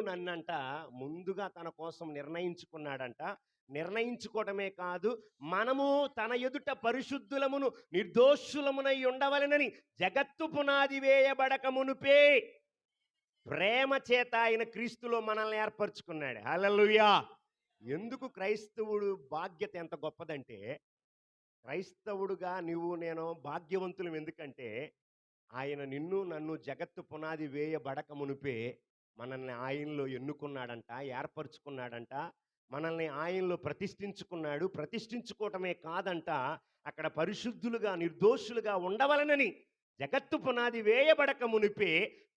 నన్నంట ముందుగా తన కోసం నిర్ణయించుకున్నాడంట. నిర్ణయించుకోవడమే కాదు, మనము తన ఎదుట పరిశుద్ధులమును నిర్దోషులమునై ఉండవలెనని జగత్తు పునాది వేయబడక మునుపే ప్రేమ చేత ఆయన క్రీస్తులో మనల్ని ఏర్పరచుకున్నాడు. హల్లెలూయా. ఎందుకు క్రైస్తవుడు బాధ్యత ఎంత గొప్పదంటే, క్రైస్తవుడుగా నువ్వు నేను భాగ్యవంతులం. ఎందుకంటే ఆయన నిన్ను నన్ను జగత్తు పునాది వేయబడక మునిపే మనల్ని ఆయనలో ఎన్నుకున్నాడంట, ఏర్పరచుకున్నాడంట. మనల్ని ఆయనలో ప్రతిష్ఠించుకున్నాడు. ప్రతిష్ఠించుకోవటమే కాదంట, అక్కడ పరిశుద్ధులుగా నిర్దోషులుగా ఉండవలనని జగత్తు పునాది వేయబడక మునిపే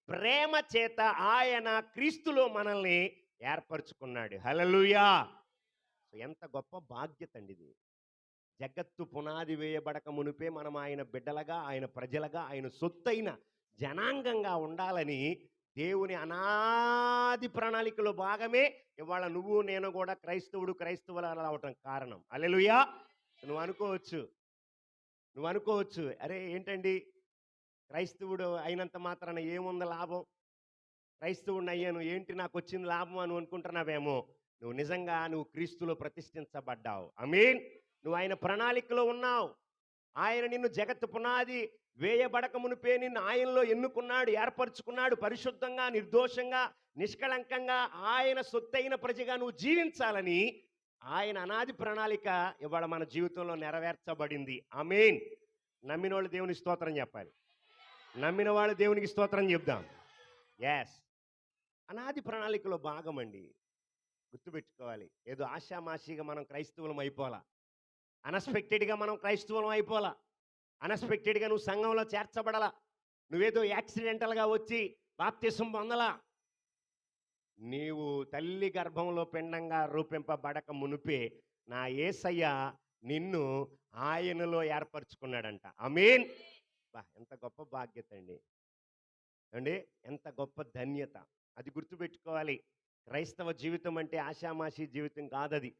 ప్రేమ చేత ఆయన క్రీస్తులో మనల్ని ఏర్పరచుకున్నాడు. హల్లెలూయా. ఎంత గొప్ప బాధ్యత అండి ఇది. జగత్తు పునాది వేయబడక మునిపే మనం ఆయన బిడ్డలుగా, ఆయన ప్రజలుగా, ఆయన సొత్తైన జనాంగంగా ఉండాలని దేవుని అనాది ప్రణాళికలో భాగమే ఇవాళ నువ్వు నేను కూడా క్రైస్తవులు అవటం కారణం. హల్లెలూయా. నువ్వు అనుకోవచ్చు, అరే ఏంటండి క్రైస్తవుడు అయినంత మాత్రాన ఏముంది లాభం, క్రైస్తవుడిని అయ్యాను ఏంటి నాకు వచ్చింది లాభం అని అనుకుంటున్నావేమో. నువ్వు క్రీస్తులో ప్రతిష్ఠించబడ్డావు. ఆమేన్. నువ్వు ఆయన ప్రణాళికలో ఉన్నావు. ఆయన నిన్ను జగత్తు పునాది వేయబడక మునిపే నిన్ను ఆయనలో ఎన్నుకున్నాడు, ఏర్పరచుకున్నాడు. పరిశుద్ధంగా, నిర్దోషంగా, నిష్కళంకంగా ఆయన సొత్తైన ప్రజగా నువ్వు జీవించాలని ఆయన అనాది ప్రణాళిక ఇవాళ మన జీవితంలో నెరవేర్చబడింది. ఆమేన్. నమ్మిన వాళ్ళు దేవునికి స్తోత్రం చెప్పాలి. నమ్మిన వాళ్ళు దేవునికి స్తోత్రం చెప్దాం. ఎస్, అనాది ప్రణాళికలో భాగం అండి. గుర్తుపెట్టుకోవాలి. ఏదో ఆషామాషిగా మనం క్రైస్తవులం అయిపోలా, అన్ఎక్స్పెక్టెడ్గా మనం క్రైస్తవులం అయిపోలా, అన్ఎక్స్పెక్టెడ్గా నువ్వు సంఘంలో చేర్చబడలా, నువ్వేదో యాక్సిడెంటల్గా వచ్చి బాప్తిసం పొందలా. నీవు తల్లి గర్భంలో పిండంగా రూపింపబడక మునిపే నా యేసయ్య నిన్ను ఆయనలో ఏర్పరచుకున్నాడంట. ఆమేన్. ఎంత గొప్ప బాధ్యత అండి. ఎంత గొప్ప ధన్యత. అది గుర్తుపెట్టుకోవాలి. క్రైస్తవ జీవితం అంటే ఆషామాషి జీవితం కాదది.